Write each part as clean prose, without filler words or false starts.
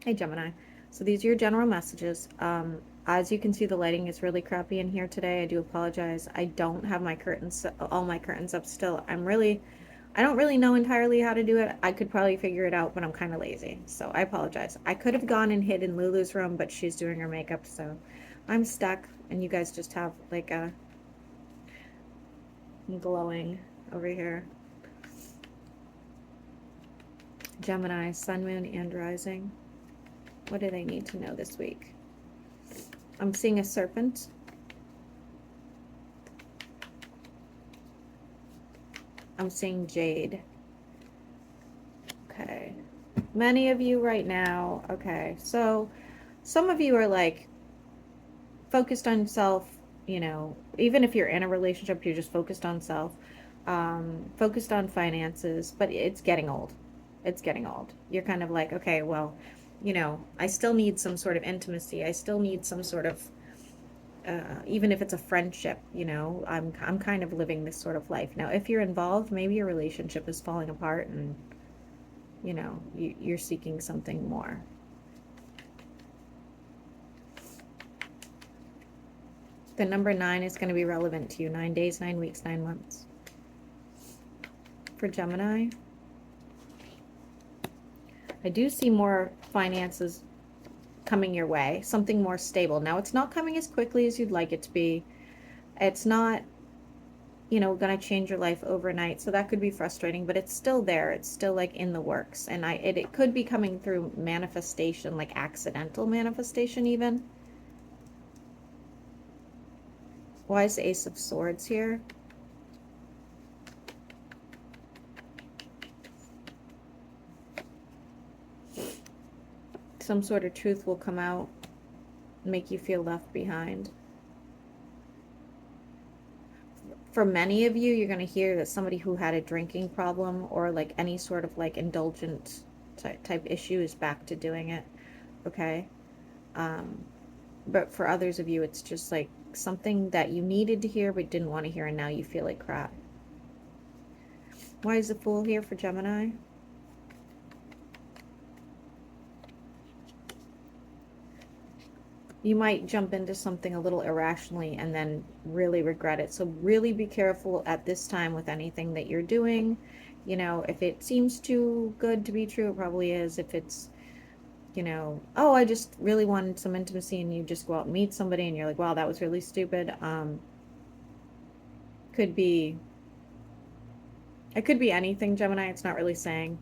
Hey Gemini. So these are your general messages. As you can see, the lighting is really crappy in here today. I do apologize. I don't have my curtains, all my curtains up still. I don't really know entirely how to do it. I could probably figure it out, but I'm kind of lazy. So I apologize. I could have gone and hid in Lulu's room, but she's doing her makeup, so I'm stuck. And you guys just have like a glowing over here. Gemini, Sun, Moon, and Rising. What do they need to know this week? I'm seeing a serpent. I'm seeing Jade. Okay. Many of you right now, okay. So some of you are like focused on self, you know, even if you're in a relationship, you're just focused on self, focused on finances, but it's getting old. It's getting old. You're kind of like, okay, well, you know, I still need some sort of intimacy. I still need some sort of even if it's a friendship, you know, I'm kind of living this sort of life. Now, if you're involved, maybe your relationship is falling apart and, you know, you're seeking something more. The number 9 is going to be relevant to you. 9 days, 9 weeks, 9 months. For Gemini, I do see more finances coming your way, something more stable. Now, it's not coming as quickly as you'd like it to be. It's not, you know, going to change your life overnight. So that could be frustrating, but it's still there. It's still like in the works. And it could be coming through manifestation, like accidental manifestation even. Why is the Ace of Swords here? Some sort of truth will come out, make you feel left behind. For many of you, you're going to hear that somebody who had a drinking problem or like any sort of like indulgent type issue is back to doing it. Okay. But for others of you, it's just like something that you needed to hear but didn't want to hear, and now you feel like crap. Why is the Fool here for Gemini? You might jump into something a little irrationally and then really regret it. So really be careful at this time with anything that you're doing. You know, if it seems too good to be true, it probably is. If it's, you know, oh, I just really wanted some intimacy, and you just go out and meet somebody and you're like, wow, that was really stupid. Could be, it could be anything, Gemini. It's not really saying.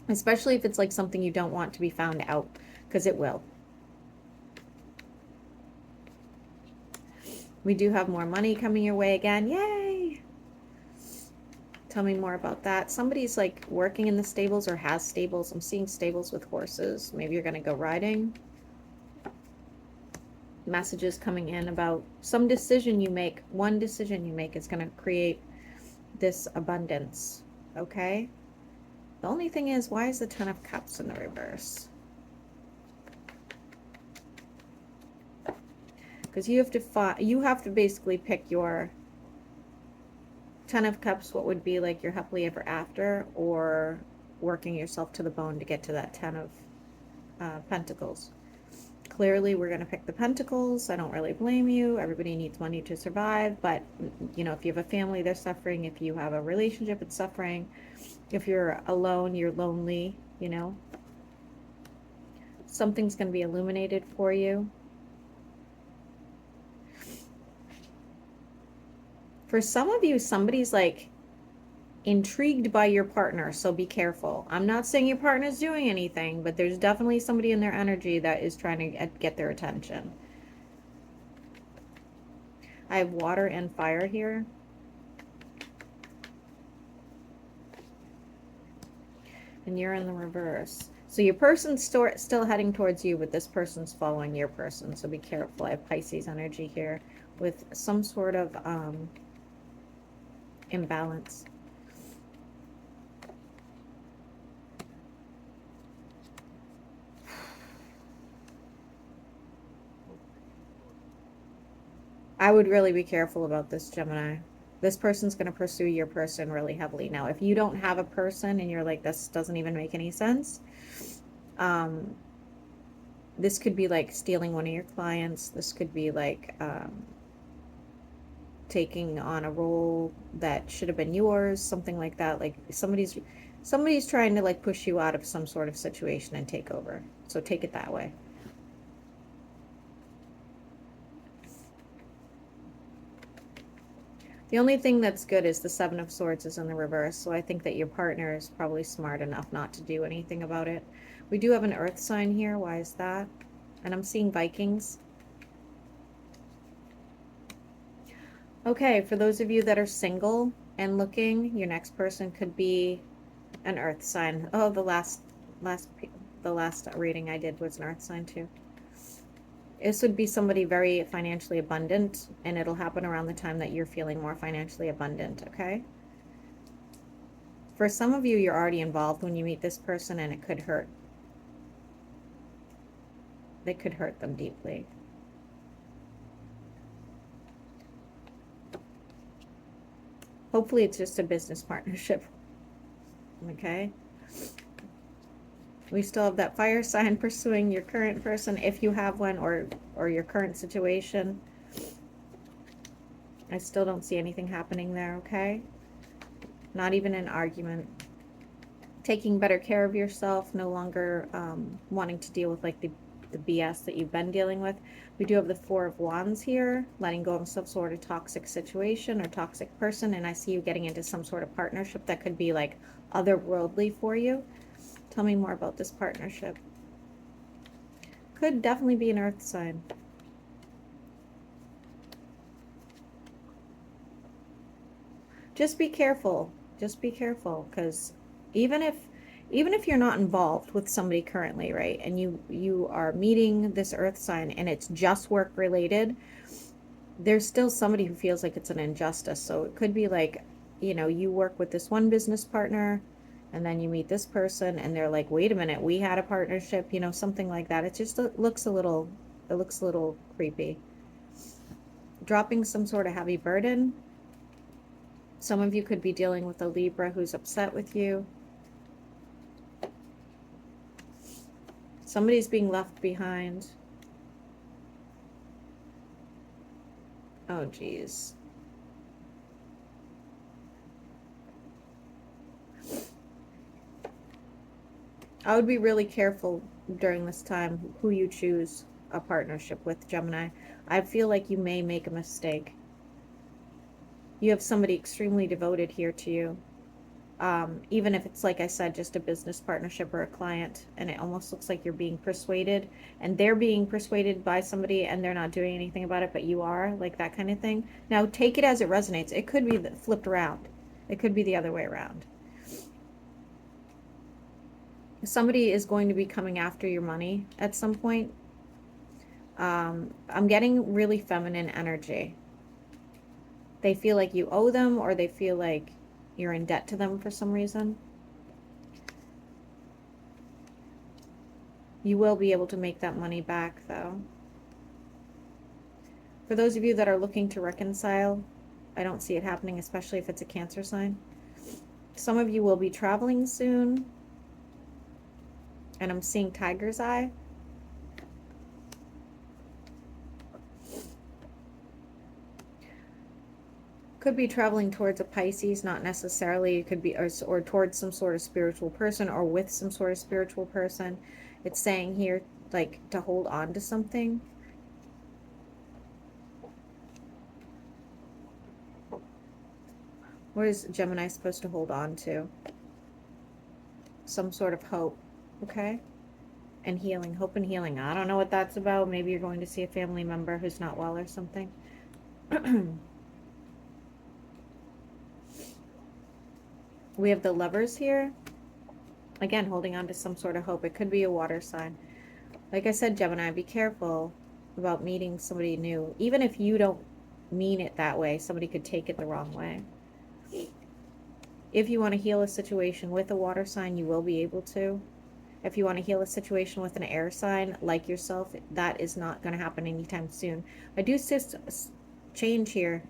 Especially if it's like something you don't want to be found out, because it will. We do have more money coming your way again. Yay! Tell me more about that. Somebody's like working in the stables or has stables. I'm seeing stables with horses. Maybe you're going to go riding. Messages coming in about some decision you make. One decision you make is going to create this abundance. Okay? The only thing is, why is the Ten of Cups in the reverse? Because you have to basically pick your Ten of Cups, what would be like your happily ever after, or working yourself to the bone to get to that Ten of Pentacles. Clearly, we're going to pick the Pentacles. I don't really blame you. Everybody needs money to survive, but you know, if you have a family, they're suffering. If you have a relationship, it's suffering. If you're alone, you're lonely, you know. Something's going to be illuminated for you. For some of you, somebody's like intrigued by your partner, so be careful. I'm not saying your partner's doing anything, but there's definitely somebody in their energy that is trying to get their attention. I have water and fire here. And you're in the reverse. So your person's still heading towards you, but this person's following your person, so be careful. I have Pisces energy here with some sort of imbalance. I would really be careful about this, Gemini. This person's going to pursue your person really heavily. Now, if you don't have a person and you're like, this doesn't even make any sense, this could be like stealing one of your clients. This could be like taking on a role that should have been yours, something like that. Like somebody's trying to like push you out of some sort of situation and take over. So take it that way. The only thing that's good is the Seven of Swords is in the reverse, so I think that your partner is probably smart enough not to do anything about it. We do have an earth sign here. Why is that? And I'm seeing Vikings. Okay, for those of you that are single and looking, your next person could be an earth sign. Oh, the last reading I did was an earth sign too. This would be somebody very financially abundant, and it'll happen around the time that you're feeling more financially abundant, okay? For some of you, you're already involved when you meet this person, and it could hurt. They could hurt them deeply. Hopefully, it's just a business partnership, okay? We still have that fire sign pursuing your current person, if you have one, or your current situation. I still don't see anything happening there, okay? Not even an argument. Taking better care of yourself, no longer wanting to deal with like the BS that you've been dealing with. We do have the Four of Wands here, letting go of some sort of toxic situation or toxic person, and I see you getting into some sort of partnership that could be like otherworldly for you. Tell me more about this partnership. Could definitely be an earth sign. Just be careful. Just be careful, because even if you're not involved with somebody currently, right, and you are meeting this earth sign and it's just work related, there's still somebody who feels like it's an injustice. So it could be like, you work with this one business partner and then you meet this person and they're like, wait a minute, we had a partnership, something like that. It looks a little creepy. Dropping some sort of heavy burden. Some of you could be dealing with a Libra who's upset with you. Somebody's being left behind. Oh, geez. I would be really careful during this time who you choose a partnership with, Gemini. I feel like you may make a mistake. You have somebody extremely devoted here to you. Even if it's, like I said, just a business partnership or a client, and it almost looks like you're being persuaded and they're being persuaded by somebody and they're not doing anything about it, but you are, like that kind of thing. Now take it as it resonates. It could be flipped around. It could be the other way around. Somebody is going to be coming after your money at some point. I'm getting really feminine energy. They feel like you owe them, or they feel like you're in debt to them for some reason. You will be able to make that money back, though. For those of you that are looking to reconcile, I don't see it happening, especially if it's a Cancer sign. Some of you will be traveling soon, and I'm seeing tiger's eye. Could be traveling towards a Pisces, not necessarily. It could be, or towards some sort of spiritual person, or with some sort of spiritual person. It's saying here, like, to hold on to something. What is Gemini supposed to hold on to? Some sort of hope, okay? And healing, hope and healing. I don't know what that's about. Maybe you're going to see a family member who's not well or something. We have the Lovers here. Again, holding on to some sort of hope. It could be a water sign. Like I said, Gemini, be careful about meeting somebody new. Even if you don't mean it that way, somebody could take it the wrong way. If you want to heal a situation with a water sign, you will be able to. If you want to heal a situation with an air sign like yourself, that is not going to happen anytime soon. I do change here.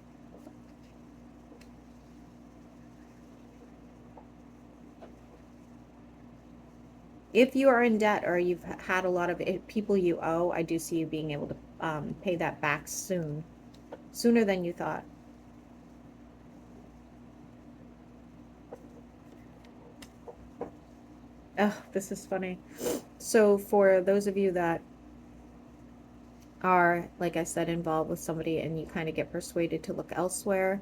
If you are in debt or you've had a lot of people you owe, I do see you being able to pay that back soon, sooner than you thought. Oh, this is funny. So for those of you that are, like I said, involved with somebody and you kind of get persuaded to look elsewhere,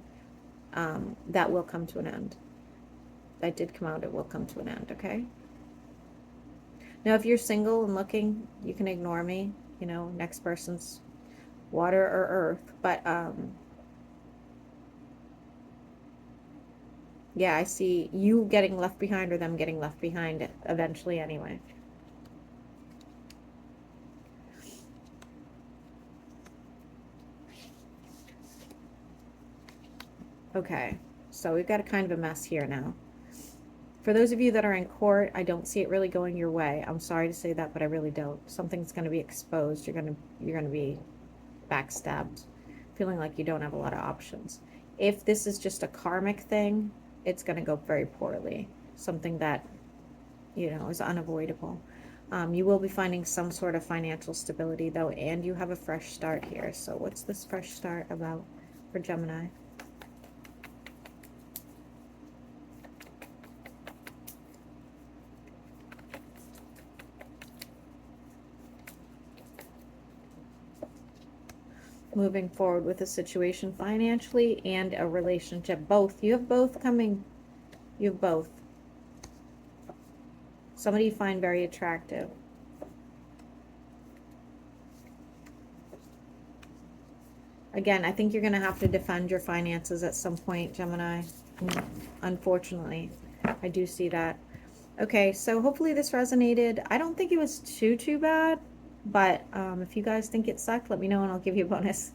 that will come to an end. That did come out. It will come to an end, okay? Now, if you're single and looking, you can ignore me. You know, next person's water or earth. But, yeah, I see you getting left behind or them getting left behind eventually anyway. Okay, so we've got a kind of a mess here now. For those of you that are in court, I don't see it really going your way. I'm sorry to say that, but I really don't. Something's going to be exposed. You're going to be backstabbed, feeling like you don't have a lot of options. If this is just a karmic thing, it's going to go very poorly. Something that, you know, is unavoidable. You will be finding some sort of financial stability, though, and you have a fresh start here. So what's this fresh start about for Gemini? Moving forward with a situation financially and a relationship. Both. You have both coming. You have both. Somebody you find very attractive. Again, I think you're going to have to defend your finances at some point, Gemini. Unfortunately, I do see that. Okay, so hopefully this resonated. I don't think it was too bad, but if you guys think it sucked, let me know and I'll give you a bonus.